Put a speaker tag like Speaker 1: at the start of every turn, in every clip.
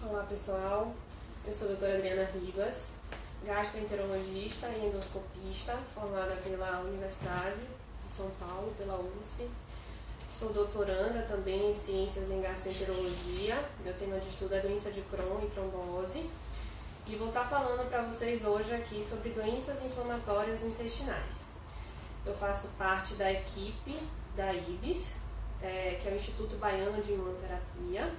Speaker 1: Olá pessoal, eu sou a doutora Adriana Ribas, gastroenterologista e endoscopista, formada pela Universidade de São Paulo, pela USP. Sou doutoranda também em Ciências em Gastroenterologia, meu tema de estudo é doença de Crohn e trombose. E vou estar falando para vocês hoje aqui sobre doenças inflamatórias intestinais. Eu faço parte da equipe da IBIS, que é o Instituto Baiano de Imunoterapia,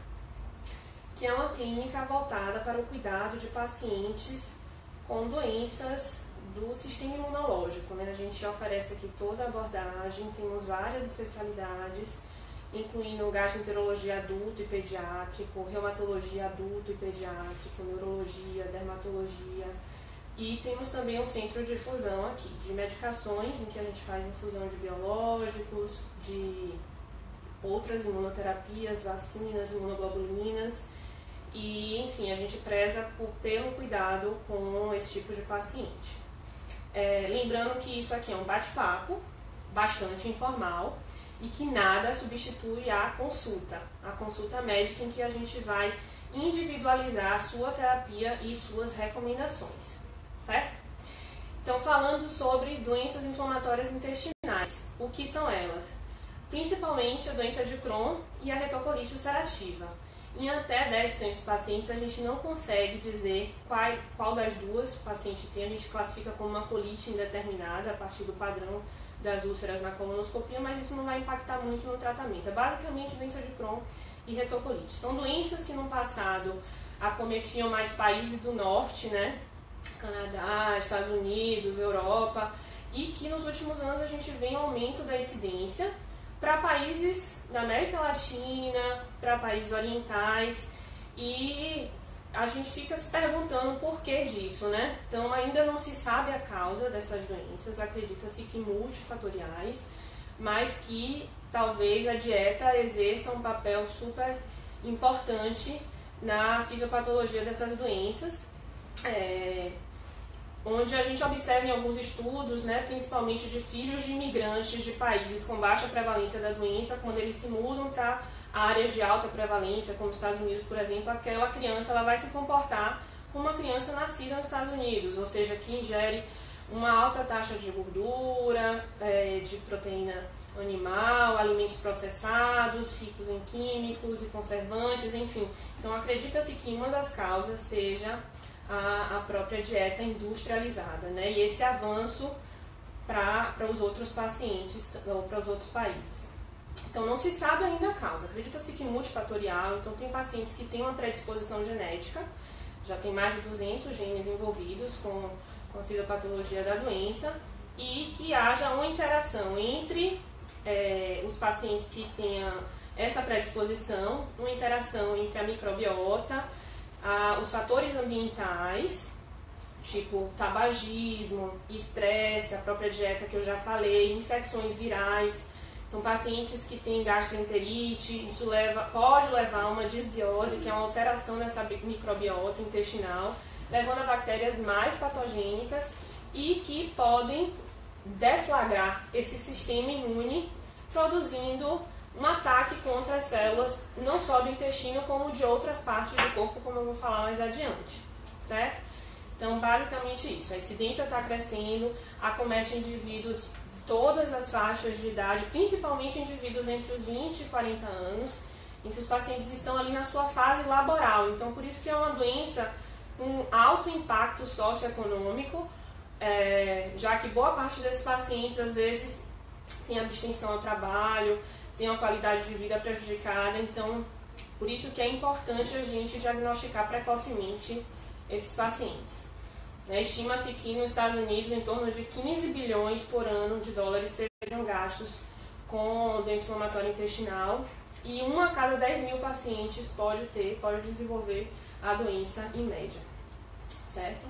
Speaker 1: que é uma clínica voltada para o cuidado de pacientes com doenças do sistema imunológico, né? A gente oferece aqui toda a abordagem, temos várias especialidades, incluindo gastroenterologia adulto e pediátrico, reumatologia adulto e pediátrico, neurologia, dermatologia, e temos também um centro de infusão aqui, de medicações, em que a gente faz infusão de biológicos, de outras imunoterapias, vacinas, imunoglobulinas, e enfim, a gente preza pelo cuidado com esse tipo de paciente. Lembrando que isso aqui é um bate-papo bastante informal e que nada substitui a consulta médica, em que a gente vai individualizar a sua terapia e suas recomendações, certo? Então, falando sobre doenças inflamatórias intestinais, o que são elas? Principalmente a doença de Crohn e a retocolite ulcerativa. Em até 10% dos pacientes a gente não consegue dizer qual das duas o paciente tem, a gente classifica como uma colite indeterminada a partir do padrão das úlceras na colonoscopia, mas isso não vai impactar muito no tratamento. É basicamente doença de Crohn e retocolite. São doenças que no passado acometiam mais países do norte, né? Canadá, Estados Unidos, Europa, e que nos últimos anos a gente vê um aumento da incidência para países da América Latina, para países orientais, e a gente fica se perguntando o porquê disso, né? Então ainda não se sabe a causa dessas doenças, acredita-se que multifatoriais, mas que talvez a dieta exerça um papel super importante na fisiopatologia dessas doenças, onde a gente observa em alguns estudos, né, principalmente de filhos de imigrantes de países com baixa prevalência da doença, quando eles se mudam para áreas de alta prevalência, como os Estados Unidos, por exemplo, aquela criança ela vai se comportar como uma criança nascida nos Estados Unidos, ou seja, que ingere uma alta taxa de gordura, de proteína animal, alimentos processados, ricos em químicos e conservantes, enfim. Então acredita-se que uma das causas seja a própria dieta industrializada, né? E esse avanço para os outros pacientes ou para os outros países. Então não se sabe ainda a causa, acredita-se que multifatorial, então tem pacientes que têm uma predisposição genética, já tem mais de 200 genes envolvidos com a fisiopatologia da doença, e que haja uma interação entre os pacientes que tenham essa predisposição, uma interação entre a microbiota, os fatores ambientais, tipo tabagismo, estresse, a própria dieta que eu já falei, infecções virais. Então, pacientes que têm gastroenterite, isso pode levar a uma disbiose, que é uma alteração nessa microbiota intestinal, levando a bactérias mais patogênicas e que podem deflagrar esse sistema imune, produzindo um ataque contra as células, não só do intestino, como de outras partes do corpo, como eu vou falar mais adiante, certo? Então, basicamente isso, a incidência está crescendo, acomete indivíduos de todas as faixas de idade, principalmente indivíduos entre os 20 e 40 anos, em que os pacientes estão ali na sua fase laboral, então por isso que é uma doença com alto impacto socioeconômico, já que boa parte desses pacientes, às vezes, tem abstenção ao trabalho, tem uma qualidade de vida prejudicada, então por isso que é importante a gente diagnosticar precocemente esses pacientes. Estima-se que nos Estados Unidos em torno de 15 bilhões por ano de dólares sejam gastos com doença inflamatória intestinal, e 1 a cada 10 mil pacientes pode desenvolver a doença em média, certo?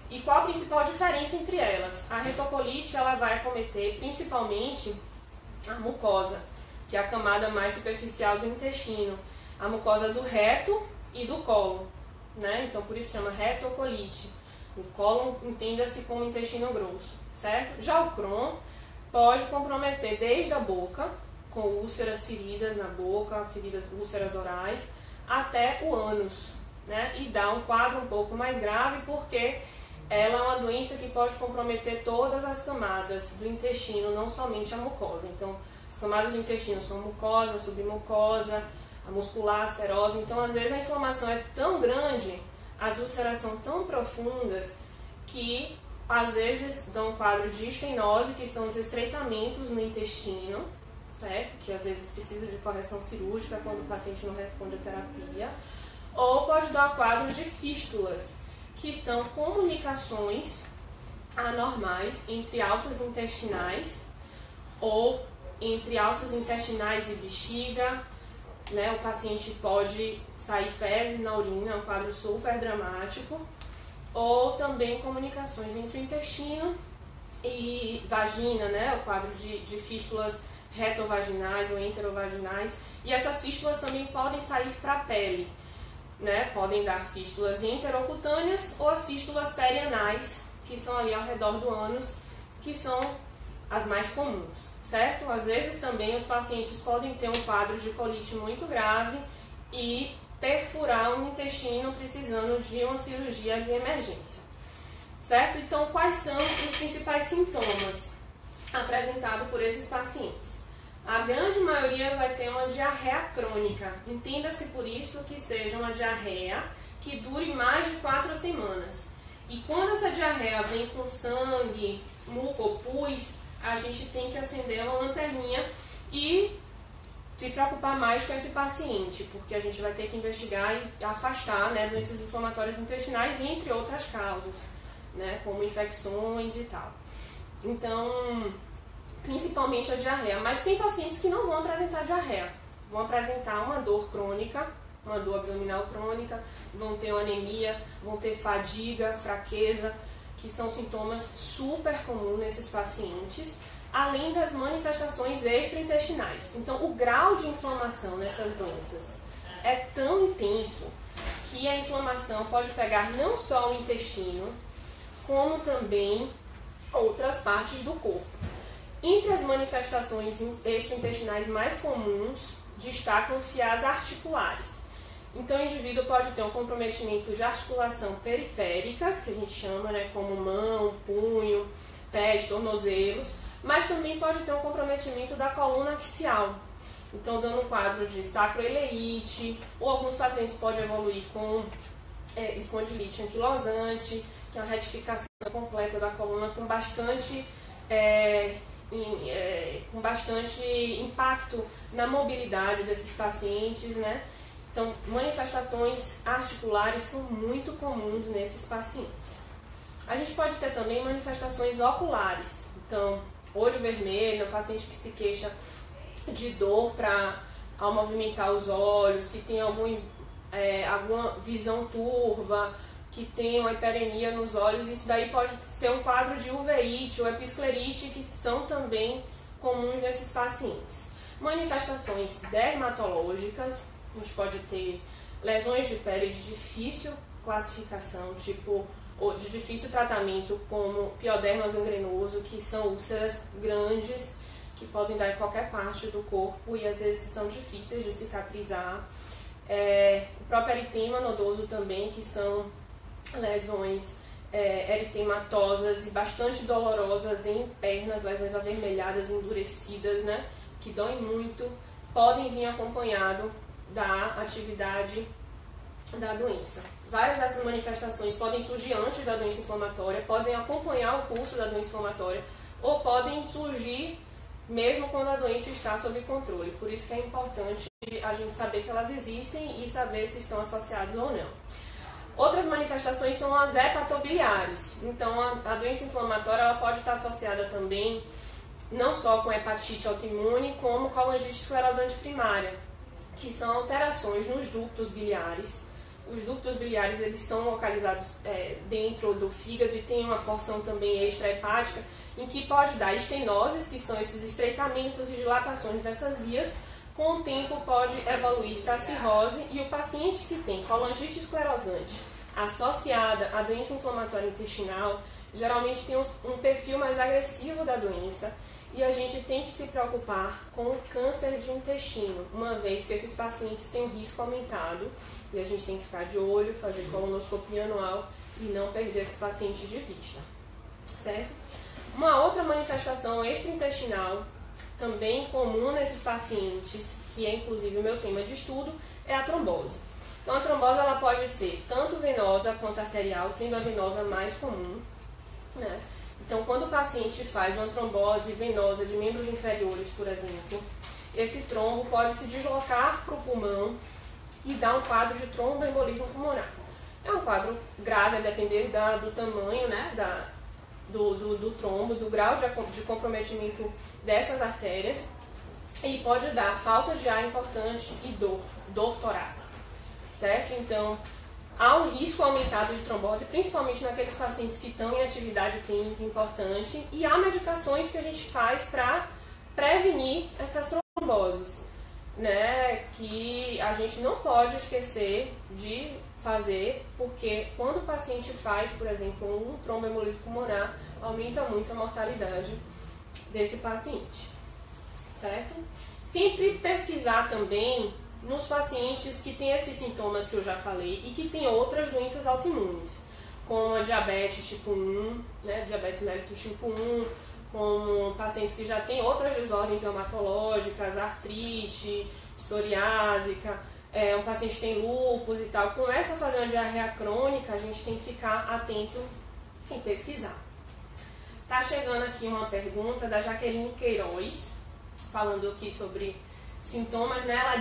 Speaker 1: E qual a principal diferença entre elas? A retocolite ela vai acometer principalmente a mucosa, que é a camada mais superficial do intestino, a mucosa do reto e do cólon, né? Então por isso chama retocolite. O cólon entenda-se como intestino grosso, certo? Já o Crohn pode comprometer desde a boca, com úlceras, feridas na boca, úlceras orais, até o ânus, né? E dá um quadro um pouco mais grave porque ela é uma doença que pode comprometer todas as camadas do intestino, não somente a mucosa. Então, as camadas do intestino são mucosa, submucosa, a muscular, a serosa. Então, às vezes a inflamação é tão grande, as úlceras são tão profundas que às vezes dão um quadro de estenose, que são os estreitamentos no intestino, certo? Que às vezes precisa de correção cirúrgica quando o paciente não responde à terapia. Ou pode dar um quadro de fístulas, que são comunicações anormais entre alças intestinais ou entre alças intestinais e bexiga, né? O paciente pode sair fezes na urina, é um quadro super dramático. Ou também comunicações entre o intestino e vagina, né? O quadro de fístulas retovaginais ou enterovaginais. E essas fístulas também podem sair para a pele, né? Podem dar fístulas enterocutâneas ou as fístulas perianais, que são ali ao redor do ânus, que são as mais comuns, certo? Às vezes também os pacientes podem ter um quadro de colite muito grave e perfurar um intestino precisando de uma cirurgia de emergência, certo? Então, quais são os principais sintomas apresentados por esses pacientes? A grande maioria vai ter uma diarreia crônica. Entenda-se por isso que seja uma diarreia que dure mais de 4 semanas. E quando essa diarreia vem com sangue, muco ou pus, a gente tem que acender uma lanterninha e se preocupar mais com esse paciente, porque a gente vai ter que investigar e afastar, né, doenças inflamatórias intestinais, entre outras causas, né, como infecções e tal. Então, principalmente a diarreia. Mas tem pacientes que não vão apresentar diarreia, vão apresentar uma dor crônica, uma dor abdominal crônica, vão ter uma anemia, vão ter fadiga, fraqueza, que são sintomas super comuns nesses pacientes, além das manifestações extraintestinais. Então, o grau de inflamação nessas doenças é tão intenso que a inflamação pode pegar não só o intestino, como também outras partes do corpo. Entre as manifestações extraintestinais mais comuns, destacam-se as articulares. Então, o indivíduo pode ter um comprometimento de articulação periféricas, que a gente chama, né, como mão, punho, pés, tornozelos, mas também pode ter um comprometimento da coluna axial. Então, dando um quadro de sacroileite, ou alguns pacientes podem evoluir com espondilite anquilosante, que é uma retificação completa da coluna com bastante impacto na mobilidade desses pacientes, né? Então, manifestações articulares são muito comuns nesses pacientes. A gente pode ter também manifestações oculares. Então, olho vermelho, um paciente que se queixa de dor ao movimentar os olhos, que tem alguma visão turva, que tem uma hiperemia nos olhos. Isso daí pode ser um quadro de uveíte ou episclerite, que são também comuns nesses pacientes. Manifestações dermatológicas, a gente pode ter lesões de pele de difícil classificação, ou de difícil tratamento, como pioderma gangrenoso, que são úlceras grandes, que podem dar em qualquer parte do corpo e às vezes são difíceis de cicatrizar. O próprio eritema nodoso também, que são lesões eritematosas e bastante dolorosas em pernas, lesões avermelhadas, endurecidas, né, que doem muito, podem vir acompanhado da atividade da doença. Várias dessas manifestações podem surgir antes da doença inflamatória, podem acompanhar o curso da doença inflamatória ou podem surgir mesmo quando a doença está sob controle. Por isso que é importante a gente saber que elas existem e saber se estão associadas ou não. Outras manifestações são as hepatobiliares. Então, a doença inflamatória ela pode estar associada também não só com hepatite autoimune, como colangite esclerosante primária, que são alterações nos ductos biliares. Os ductos biliares eles são localizados dentro do fígado e tem uma porção também extrahepática, em que pode dar estenoses, que são esses estreitamentos e dilatações dessas vias. Com o tempo pode evoluir para cirrose, e o paciente que tem colangite esclerosante associada à doença inflamatória intestinal geralmente tem um perfil mais agressivo da doença e a gente tem que se preocupar com o câncer de intestino, uma vez que esses pacientes têm um risco aumentado e a gente tem que ficar de olho, fazer colonoscopia anual e não perder esse paciente de vista, certo? Uma outra manifestação extraintestinal, também comum nesses pacientes, que é inclusive o meu tema de estudo, é a trombose. Então a trombose ela pode ser tanto venosa quanto arterial, sendo a venosa mais comum, né? Então quando o paciente faz uma trombose venosa de membros inferiores, por exemplo, esse trombo pode se deslocar para o pulmão e dar um quadro de tromboembolismo pulmonar. É um quadro grave, a depender do tamanho, né, do trombo, do grau de comprometimento dessas artérias, e pode dar falta de ar importante e dor torácica, certo? Então, há um risco aumentado de trombose, principalmente naqueles pacientes que estão em atividade clínica importante, e há medicações que a gente faz para prevenir essas tromboses, né, que a gente não pode esquecer de fazer, porque quando o paciente faz, por exemplo, um tromboembolismo pulmonar, aumenta muito a mortalidade desse paciente, certo? Sempre pesquisar também nos pacientes que têm esses sintomas que eu já falei e que têm outras doenças autoimunes, como a diabetes tipo 1, né, diabetes mellitus tipo 1, como pacientes que já têm outras desordens reumatológicas, artrite, psoriásica, um paciente que tem lúpus e tal, começa a fazer uma diarreia crônica, a gente tem que ficar atento e pesquisar. Tá chegando aqui uma pergunta da Jaqueline Queiroz, falando aqui sobre sintomas, né? Ela